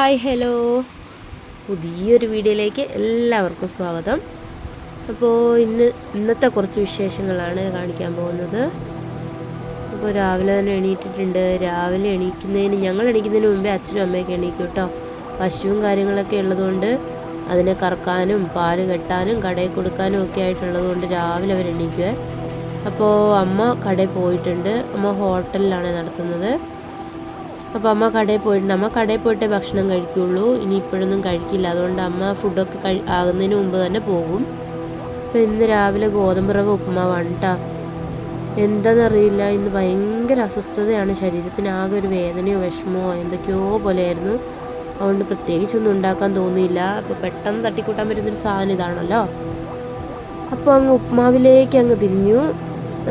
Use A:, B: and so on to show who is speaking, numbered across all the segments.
A: Hi hello, പുതിയൊരു വീഡിയോയിലേക്ക് എല്ലാവർക്കും സ്വാഗതം. അപ്പോൾ ഇന്നത്തെ കുറച്ച് വിശേഷങ്ങളാണ് കാണിക്കാൻ പോകുന്നത്. അപ്പോൾ രാവിലെ തന്നെ എണീറ്റിട്ടുണ്ട്. രാവിലെ ഞങ്ങൾ എണീക്കുന്നതിന് മുമ്പേ അച്ഛനും അമ്മയൊക്കെ എണീക്കും കേട്ടോ. പശുവും കാര്യങ്ങളൊക്കെ ഉള്ളതുകൊണ്ട് അതിനെ കറക്കാനും പാല് കെട്ടാനും കടയിൽ കൊടുക്കാനും ഒക്കെ ആയിട്ടുള്ളതുകൊണ്ട് രാവിലെ അവർ എണീക്കുവേ. അപ്പോൾ അമ്മ കടയിൽ പോയിട്ടുണ്ട്. അമ്മ ഹോട്ടലിലാണ് നടത്തുന്നത്. അപ്പോൾ അമ്മ കടയിൽ പോയിട്ടേ ഭക്ഷണം കഴിക്കുകയുള്ളൂ. ഇനി ഇപ്പോഴൊന്നും കഴിക്കില്ല. അതുകൊണ്ട് അമ്മ ഫുഡൊക്കെ ആകുന്നതിന് മുമ്പ് തന്നെ പോകും. അപ്പോൾ ഇന്ന് രാവിലെ ഗോതമ്പ് റവ ഉപ്പുമാവാണ് കേട്ടോ. എന്താണെന്നറിയില്ല, ഇന്ന് ഭയങ്കര അസ്വസ്ഥതയാണ്. ശരീരത്തിന് ആകെ ഒരു വേദനയോ വിഷമമോ എന്തൊക്കെയോ പോലെയായിരുന്നു. അതുകൊണ്ട് പ്രത്യേകിച്ചൊന്നും ഉണ്ടാക്കാൻ തോന്നിയില്ല. അപ്പോൾ പെട്ടെന്ന് തട്ടിക്കൂട്ടാൻ പറ്റുന്നൊരു സാധനം ഇതാണല്ലോ. അപ്പോൾ അങ്ങ് ഉപ്പുമാവിലേക്ക് അങ്ങ് തിരിഞ്ഞു.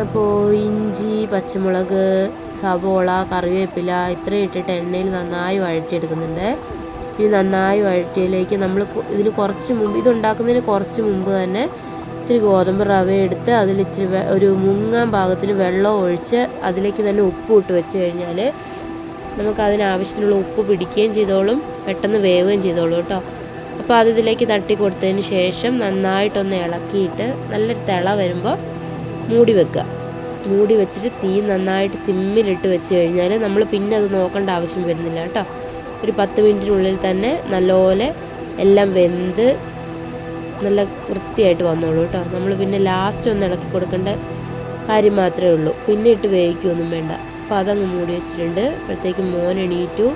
A: അപ്പോൾ ഇഞ്ചി, പച്ചമുളക്, സവോള, കറിവേപ്പില ഇത്രയും ഇട്ടിട്ട് എണ്ണയിൽ നന്നായി വഴറ്റിയെടുക്കുന്നുണ്ട്. ഇനി നന്നായി വഴറ്റിയതിലേക്ക് നമ്മൾ ഇതുണ്ടാക്കുന്നതിന് കുറച്ച് മുമ്പ് തന്നെ ഇത്തിരി ഗോതമ്പ് റവ എടുത്ത് അതിലിച്ചിരി ഒരു മുങ്ങാൻ പാകത്തിന് വെള്ളം ഒഴിച്ച് അതിലേക്ക് തന്നെ ഉപ്പ് ഇട്ട് വെച്ച് കഴിഞ്ഞാൽ നമുക്കതിനാവശ്യത്തിനുള്ള ഉപ്പ് പിടിക്കുകയും ചെയ്തോളും, പെട്ടെന്ന് വേവുകയും ചെയ്തോളും കേട്ടോ. അപ്പോൾ അതിലേക്ക് തട്ടി കൊടുത്തതിന് ശേഷം നന്നായിട്ടൊന്ന് ഇളക്കിയിട്ട് നല്ലൊരു തിള വരുമ്പോൾ മൂടി വെച്ചിട്ട് തീ നന്നായിട്ട് സിമ്മിലിട്ട് വെച്ച് കഴിഞ്ഞാൽ നമ്മൾ പിന്നെ അത് നോക്കേണ്ട ആവശ്യം വരുന്നില്ല കേട്ടോ. ഒരു 10 മിനിറ്റിനുള്ളിൽ തന്നെ നല്ലപോലെ എല്ലാം വെന്ത് നല്ല വൃത്തിയായിട്ട് വന്നോളൂ കേട്ടോ. നമ്മൾ പിന്നെ ലാസ്റ്റ് ഒന്ന് ഇളക്കി കൊടുക്കേണ്ട കാര്യം മാത്രമേ ഉള്ളൂ. പിന്നെ ഇട്ട് വേവിക്കുകയൊന്നും വേണ്ട. അപ്പോൾ അതങ്ങ് മൂടി വെച്ചിട്ടുണ്ട്. അപ്പോഴത്തേക്കും മോൻ എണീറ്റു.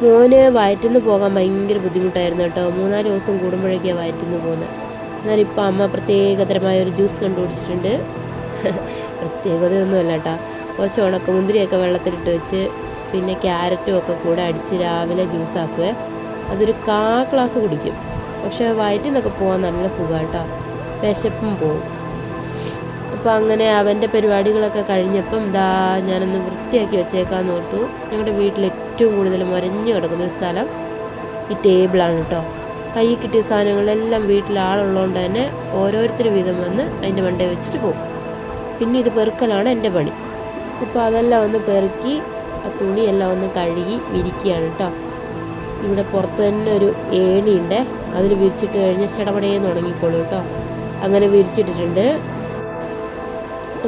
A: മോന് വയറ്റിന്ന് പോകാൻ ഭയങ്കര ബുദ്ധിമുട്ടായിരുന്നു കേട്ടോ. 3-4 ദിവസം കൂടുമ്പോഴേക്കാണ് വയറ്റിന്ന് പോകുന്നത്. എന്നാലിപ്പോൾ അമ്മ പ്രത്യേകതരമായ ഒരു ജ്യൂസ് കണ്ടുപിടിച്ചിട്ടുണ്ട്. പ്രത്യേകതയൊന്നുമല്ല കേട്ടോ. കുറച്ച് ഉണക്കമുന്തിരിയൊക്കെ വെള്ളത്തിലിട്ട് വെച്ച് പിന്നെ ക്യാരറ്റും ഒക്കെ കൂടെ അടിച്ച് രാവിലെ ജ്യൂസാക്കുവേ. അതൊരു 1/4 ഗ്ലാസ് കുടിക്കും. പക്ഷേ വയറ്റിൽ നിന്നൊക്കെ പോകാൻ നല്ല സുഖമാണ് കേട്ടോ. വിശപ്പും പോവും. അപ്പോൾ അങ്ങനെ അവൻ്റെ പരിപാടികളൊക്കെ കഴിഞ്ഞപ്പം ഞാനൊന്ന് വൃത്തിയാക്കി വെച്ചേക്കാമെന്ന് ഓർത്തു. ഞങ്ങളുടെ വീട്ടിൽ ഏറ്റവും കൂടുതൽ മുരഞ്ഞു കിടക്കുന്നൊരു സ്ഥലം ഈ ടേബിളാണ് കേട്ടോ. കൈ കിട്ടിയ സാധനങ്ങളെല്ലാം വീട്ടിൽ ആളുള്ളതുകൊണ്ട് തന്നെ ഓരോരുത്തർ വീതം വന്ന് അതിൻ്റെ മണ്ടയിൽ വെച്ചിട്ട് പോകും. പിന്നെ ഇത് പെറുക്കലാണ് എൻ്റെ പണി. ഇപ്പോൾ അതെല്ലാം ഒന്ന് പെറുക്കി ആ തുണിയെല്ലാം ഒന്ന് കഴുകി വിരിക്കുകയാണ് കേട്ടോ. ഇവിടെ പുറത്ത് തന്നെ ഒരു ഏണിയുണ്ട്. അതിൽ വിരിച്ചിട്ട് കഴിഞ്ഞാൽ ചടപടയെന്ന് ഉണങ്ങിക്കോളൂ കേട്ടോ. അങ്ങനെ വിരിച്ചിട്ടിട്ടുണ്ട്.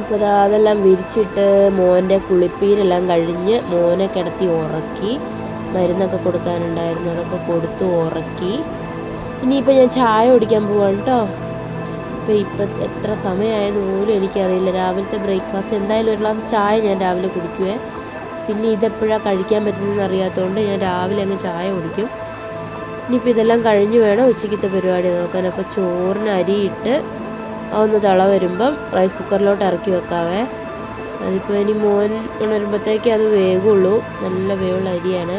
A: ഇപ്പോൾ അതെല്ലാം വിരിച്ചിട്ട് മോൻ്റെ കുളിപ്പീരെല്ലാം കഴിഞ്ഞ് മോനെ കിടത്തി ഉറക്കി. മരുന്നൊക്കെ കൊടുക്കാനുണ്ടായിരുന്നു, അതൊക്കെ കൊടുത്ത് ഉറക്കി. ഇനിയിപ്പോൾ ഞാൻ ചായ കുടിക്കാൻ പോവാണ് കേട്ടോ. ഇപ്പം എത്ര സമയമായെന്ന് പോലും എനിക്കറിയില്ല. രാവിലത്തെ ബ്രേക്ക്ഫാസ്റ്റ് എന്തായാലും ഒരു ഗ്ലാസ് ചായ ഞാൻ രാവിലെ കുടിക്കുവേ. പിന്നെ ഇതെപ്പോഴാണ് കഴിക്കാൻ പറ്റുന്നതെന്ന് അറിയാത്തതുകൊണ്ട് ഞാൻ രാവിലെ അങ്ങ് ചായ കുടിക്കും. ഇനിയിപ്പോൾ ഇതെല്ലാം കഴിഞ്ഞ് വേണം ഉച്ചയ്ക്കത്തെ പരിപാടി നോക്കാൻ. അപ്പോൾ ചോറിന് അരിയിട്ട് ഒന്ന് തിള വരുമ്പം റൈസ് കുക്കറിലോട്ട് ഇറക്കി വെക്കാവേ. അതിപ്പോൾ ഇനി മോൻ ഉണരുമ്പോഴത്തേക്ക് അത് വേകുള്ളൂ. നല്ല വേവുള്ള അരിയാണ്.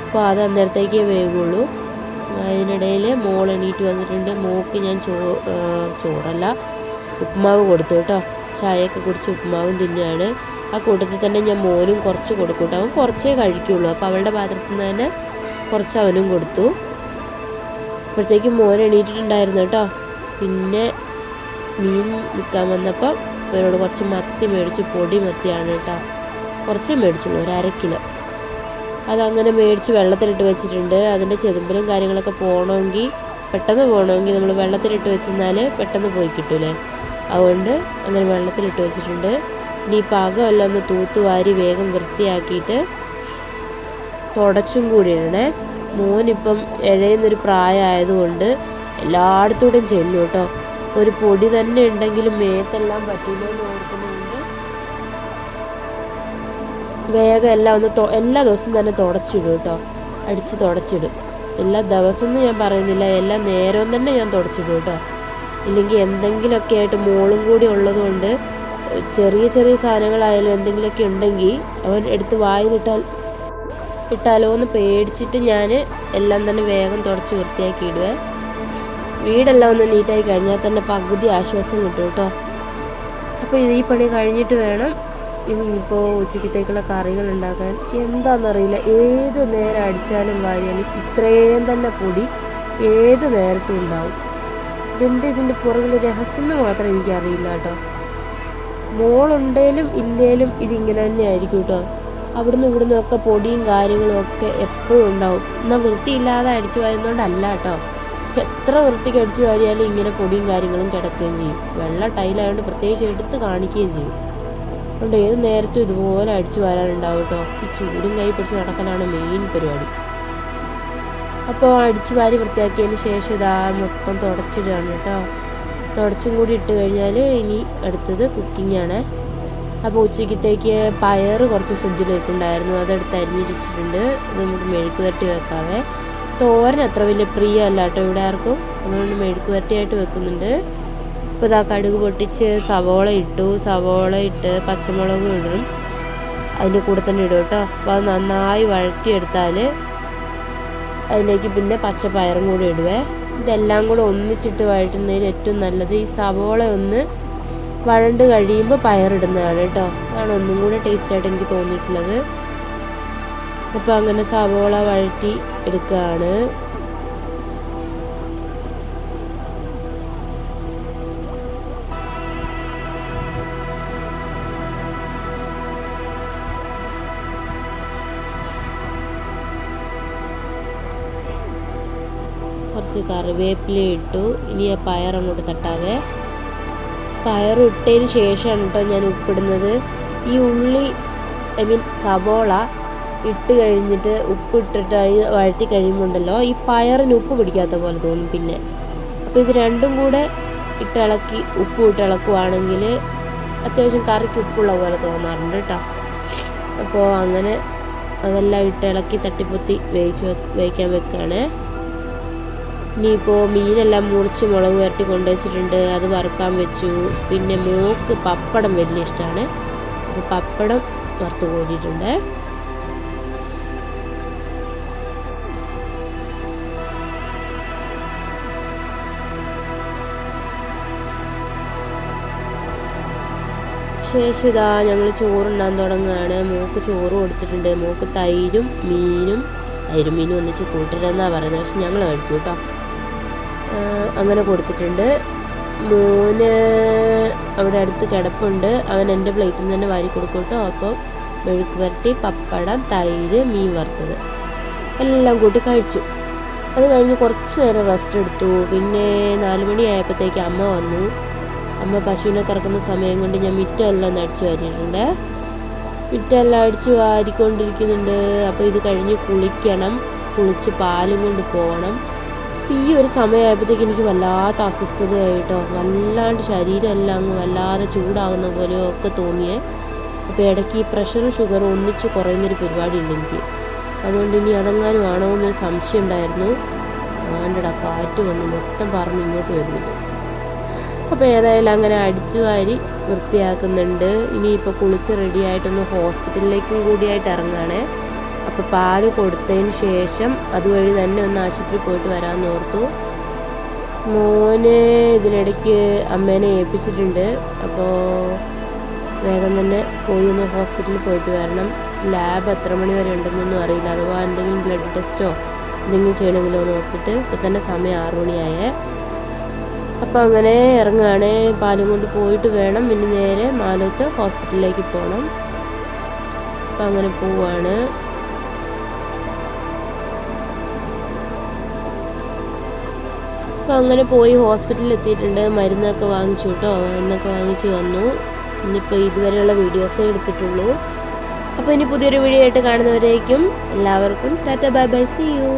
A: അപ്പോൾ അത് അന്നേരത്തേക്കേ വേകുള്ളൂ. അതിനിടയിൽ മോൾ എണീറ്റ് വന്നിട്ടുണ്ട്. മോൾക്ക് ഞാൻ ചോറല്ല ഉപ്പുമാവ് കൊടുത്തു കേട്ടോ. ചായയൊക്കെ കുടിച്ച് ഉപ്പുമാവും തിന്നെയാണ്. ആ കൂട്ടത്തിൽ തന്നെ ഞാൻ മോനും കുറച്ച് കൊടുക്കും കേട്ടോ. അവൻ കുറച്ചേ കഴിക്കുള്ളൂ. അപ്പോൾ അവളുടെ പാത്രത്തിൽ നിന്ന് തന്നെ കുറച്ച് അവനും കൊടുത്തു. അപ്പോഴത്തേക്കും മോൻ എണീറ്റിട്ടുണ്ടായിരുന്നു കേട്ടോ. പിന്നെ മീൻ വിൽക്കാൻ വന്നപ്പോൾ ഇവരോട് കുറച്ച് മത്തി മേടിച്ചു. പൊടി മത്തിയാണ് കേട്ടോ. കുറച്ചേ മേടിച്ചുള്ളൂ, ഒരു 1/2 കിലോ. അതങ്ങനെ മേടിച്ച് വെള്ളത്തിലിട്ട് വെച്ചിട്ടുണ്ട്. അതിൻ്റെ ചെതുമ്പലും കാര്യങ്ങളൊക്കെ പെട്ടെന്ന് പോകണമെങ്കിൽ നമ്മൾ വെള്ളത്തിലിട്ട് വെച്ചെന്നാൽ പെട്ടെന്ന് പോയി കിട്ടൂലേ. അതുകൊണ്ട് അങ്ങനെ വെള്ളത്തിലിട്ട് വെച്ചിട്ടുണ്ട്. ഇനി പാകമെല്ലാം ഒന്ന് തൂത്തുവാരി വേഗം വൃത്തിയാക്കിയിട്ട് തുടച്ചും കൂടി ഇടണേ. മോനിപ്പം ഇഴയുന്നൊരു പ്രായമായതുകൊണ്ട് എല്ലായിടത്തൂടെയും ചെല്ലും കേട്ടോ. ഒരു പൊടി തന്നെ ഉണ്ടെങ്കിലും മേത്തെല്ലാം പറ്റില്ലെന്ന് ഓർക്കുന്നുണ്ട്. വേഗം എല്ലാം എല്ലാ ദിവസവും തന്നെ തുടച്ചിടും കേട്ടോ. അടിച്ച് തുടച്ചിടും. എല്ലാ ദിവസവും ഞാൻ പറയുന്നില്ല, എല്ലാ നേരവും തന്നെ ഞാൻ തുടച്ചിടും കേട്ടോ. ഇല്ലെങ്കിൽ എന്തെങ്കിലുമൊക്കെ ആയിട്ട് മോളും കൂടി ഉള്ളതുകൊണ്ട് ചെറിയ സാധനങ്ങളായാലും എന്തെങ്കിലുമൊക്കെ ഉണ്ടെങ്കിൽ അവൻ എടുത്ത് ഇട്ടാലോ എന്ന് പേടിച്ചിട്ട് ഞാൻ എല്ലാം തന്നെ വേഗം തുടച്ച് വൃത്തിയാക്കി ഇടുവേ. വീടെല്ലാം ഒന്ന് നീറ്റായി കഴിഞ്ഞാൽ തന്നെ പകുതി ആശ്വാസം കിട്ടും കേട്ടോ. അപ്പോൾ ഈ പണി കഴിഞ്ഞിട്ട് വേണം ഇനിയിപ്പോൾ ഉച്ചയ്ക്കത്തേക്കുള്ള കറികൾ ഉണ്ടാക്കാൻ. എന്താണെന്നറിയില്ല, ഏത് നേരം അടിച്ചാലും വാരിയാലും ഇത്രയും തന്നെ പൊടി ഏത് നേരത്തും ഉണ്ടാവും. ഇതിൻ്റെ പുറകിൽ രഹസ്യം മാത്രം എനിക്കറിയില്ല കേട്ടോ. മോളുണ്ടേലും ഇല്ലേലും ഇതിങ്ങനെ തന്നെ ആയിരിക്കും കേട്ടോ. അവിടുന്ന് ഇവിടുന്ന് ഒക്കെ പൊടിയും കാര്യങ്ങളും ഒക്കെ എപ്പോഴും ഉണ്ടാവും. എന്നാൽ വൃത്തിയില്ലാതെ അടിച്ചു വാരുന്നതുകൊണ്ടല്ല കേട്ടോ. എത്ര വൃത്തിക്ക് അടിച്ചു വാരിയാലും ഇങ്ങനെ പൊടിയും കാര്യങ്ങളും കിടക്കുകയും ചെയ്യും. വെള്ള ടൈലായതുകൊണ്ട് പ്രത്യേകിച്ച് എടുത്ത് കാണിക്കുകയും ചെയ്യും. അതുകൊണ്ട് ഏത് നേരത്തും ഇതുപോലെ അടിച്ചു വാരാനുണ്ടാവും കേട്ടോ. ഈ ചൂടും കൈ പിടിച്ച് നടക്കലാണ് മെയിൻ പരിപാടി. അപ്പോൾ അടിച്ചു വാരി വൃത്തിയാക്കിയതിന് ശേഷം ഇതാ മൊത്തം തുടച്ചിടുകയാണ് കേട്ടോ. തുടച്ചും കൂടി ഇട്ട് കഴിഞ്ഞാൽ ഇനി അടുത്തത് കുക്കിങ്ങാണ്. അപ്പോൾ ഉച്ചയ്ക്കത്തേക്ക് പയർ കുറച്ച് ഫ്രിഡ്ജിൽ വെക്കുന്നുണ്ടായിരുന്നു, അതെടുത്ത് അരിഞ്ഞ് വെച്ചിട്ടുണ്ട്. അത് നമുക്ക് മെഴുക്ക് പുരട്ടി വെക്കാവേ. തോരൻ അത്ര വലിയ പ്രിയമല്ല കേട്ടോ ഇവിടെ ആർക്കും, അതുകൊണ്ട് മെഴുക്ക് പുരട്ടിയായിട്ട് വെക്കുന്നുണ്ട്. ഇപ്പോൾ ഇതാ കടുക് പൊട്ടിച്ച് സവോള ഇട്ടു. സവോള ഇട്ട് പച്ചമുളക് ഇടും, അതിൻ്റെ കൂടെ തന്നെ ഇടും കേട്ടോ. അപ്പോൾ അത് നന്നായി വഴറ്റിയെടുത്താൽ അതിലേക്ക് പിന്നെ പച്ചപ്പയറും കൂടി ഇടുവേ. ഇതെല്ലാം കൂടെ ഒന്നിച്ചിട്ട് വഴറ്റുന്നതിന് ഏറ്റവും നല്ലത് ഈ സവോള ഒന്ന് വഴണ്ട് കഴിയുമ്പോൾ പയറിടുന്നതാണ് കേട്ടോ. അതാണ് ഒന്നും കൂടെ ടേസ്റ്റായിട്ട് എനിക്ക് തോന്നിയിട്ടുള്ളത്. അപ്പോൾ അങ്ങനെ സവോള വഴറ്റി എടുക്കുകയാണ്. കുറച്ച് കറിവേപ്പില ഇട്ടു. ഇനി ആ പയർ അങ്ങോട്ട് തട്ടാവേ. പയർ ഇട്ടതിന് ശേഷമാണ് കേട്ടോ ഞാൻ ഉപ്പിടുന്നത്. ഈ ഉള്ളി സവോള ഇട്ട് കഴിഞ്ഞിട്ട് ഉപ്പിട്ടിട്ട് അത് വഴറ്റി കഴിയുമ്പോണ്ടല്ലോ ഈ പയറിന് ഉപ്പ് പിടിക്കാത്ത പോലെ തോന്നും പിന്നെ. അപ്പോൾ ഇത് രണ്ടും കൂടെ ഇട്ടിളക്കി ഉപ്പ് ഇട്ടിളക്കുവാണെങ്കിൽ അത്യാവശ്യം കറിക്ക് ഉപ്പുള്ള പോലെ തോന്നാറുണ്ട് കേട്ടോ. അപ്പോൾ അങ്ങനെ അതെല്ലാം ഇട്ടിളക്കി തട്ടിപ്പൊത്തി വേവിക്കാൻ വെക്കുകയാണ്. ഇനിയിപ്പോൾ മീനെല്ലാം മുറിച്ച് മുളക് പുരട്ടി കൊണ്ടുവച്ചിട്ടുണ്ട്, അത് വറുക്കാൻ വെച്ചു. പിന്നെ മോക്ക് പപ്പടം വലിയ ഇഷ്ടമാണ്, അപ്പോൾ പപ്പടം വറുത്ത് കോരിയിട്ടുണ്ട്. ശേഷം ഇതാ ഞങ്ങൾ ചോറുണ്ണാൻ തുടങ്ങുകയാണ്. മോക്ക് ചോറ് കൊടുത്തിട്ടുണ്ട്. മോക്ക് തൈരും മീനും ഒന്നിച്ച് കൂട്ടരുതെന്നാണ് പറയുന്നത്, പക്ഷെ ഞങ്ങൾ കഴിക്കും കേട്ടോ. അങ്ങനെ കൊടുത്തിട്ടുണ്ട്. മോന് അവിടെ അടുത്ത് കിടപ്പുണ്ട്, അവൻ എൻ്റെ പ്ലേറ്റിൽ നിന്ന് തന്നെ വാരി കൊടുക്കും കേട്ടോ. അപ്പോൾ മെഴുക്ക് പുരട്ടി, പപ്പടം, തൈര്, മീൻ വറുത്തത് എല്ലാം കൂട്ടി കഴിച്ചു. അത് കഴിഞ്ഞ് കുറച്ച് നേരം റെസ്റ്റ് എടുത്തു. പിന്നെ 4 മണിയായപ്പോഴത്തേക്ക് അമ്മ വന്നു. അമ്മ പശുവിനെ കറക്കുന്ന സമയം കൊണ്ട് ഞാൻ മിറ്റമെല്ലാം ഒന്ന് അടിച്ചു വാരിയിട്ടുണ്ട്. മിറ്റമെല്ലാം അടിച്ച് വാരിക്കൊണ്ടിരിക്കുന്നുണ്ട്. അപ്പോൾ ഇത് കഴിഞ്ഞ് കുളിക്കണം, കുളിച്ച് പാലും കൊണ്ട് പോകണം. ഈ ഒരു സമയമായപ്പോഴത്തേക്ക് എനിക്ക് വല്ലാത്ത അസ്വസ്ഥതയായിട്ടോ, വല്ലാണ്ട് ശരീരം എല്ലാം അങ്ങ് വല്ലാതെ ചൂടാകുന്ന പോലെയോ ഒക്കെ തോന്നിയേ. അപ്പോൾ ഇടയ്ക്ക് ഈ പ്രഷറും ഷുഗറും ഒന്നിച്ച് കുറയുന്നൊരു പരിപാടി ഉണ്ട് എനിക്ക്. അതുകൊണ്ട് ഇനി അതെങ്ങാനും ആണോ എന്നൊരു സംശയം ഉണ്ടായിരുന്നു. ആണ്ടടാ കാറ്റ് വന്ന് മൊത്തം പറന്ന് ഇങ്ങോട്ട് വരുന്നത്. അപ്പോൾ ഏതായാലും അങ്ങനെ അടിച്ചു വാരി വൃത്തിയാക്കുന്നുണ്ട്. ഇനിയിപ്പോൾ കുളിച്ച് റെഡിയായിട്ടൊന്ന് ഹോസ്പിറ്റലിലേക്കും കൂടിയായിട്ട് ഇറങ്ങുകയാണേ. അപ്പോൾ പാല് കൊടുത്തതിന് ശേഷം അതുവഴി തന്നെ ഒന്ന് ആശുപത്രി പോയിട്ട് വരാമെന്ന് ഓർത്തു. മോന് ഇതിനിടയ്ക്ക് അമ്മേനെ ഏൽപ്പിച്ചിട്ടുണ്ട്. അപ്പോൾ വേഗം തന്നെ പോയി ഒന്ന് ഹോസ്പിറ്റലിൽ പോയിട്ട് വരണം. ലാബ് എത്ര മണി വരെ ഉണ്ടെന്നൊന്നും അറിയില്ല, അഥവാ എന്തെങ്കിലും ബ്ലഡ് ടെസ്റ്റോ എന്തെങ്കിലും ചെയ്യണമെങ്കിലോ എന്ന് ഓർത്തിട്ട്. ഇപ്പോൾ തന്നെ സമയം 6 മണിയായേ. അപ്പോൾ അങ്ങനെ ഇറങ്ങുകയാണ്. പാലും കൊണ്ട് പോയിട്ട് വേണം ഇനി നേരെ മാലോത്ത് ഹോസ്പിറ്റലിലേക്ക് പോകണം. അപ്പോൾ അങ്ങനെ പോവുകയാണ്. അപ്പോൾ അങ്ങനെ പോയി ഹോസ്പിറ്റലിൽ എത്തിയിട്ടുണ്ട്. മരുന്നൊക്കെ വാങ്ങിച്ചു കേട്ടോ, മരുന്നൊക്കെ വാങ്ങിച്ച് വന്നു. ഇനിയിപ്പോൾ ഇതുവരെയുള്ള വീഡിയോസേ എടുത്തിട്ടുള്ളൂ. അപ്പോൾ ഇനി പുതിയൊരു വീഡിയോ ആയിട്ട് കാണുന്നവരേക്കും എല്ലാവർക്കും tata bye bye, see U.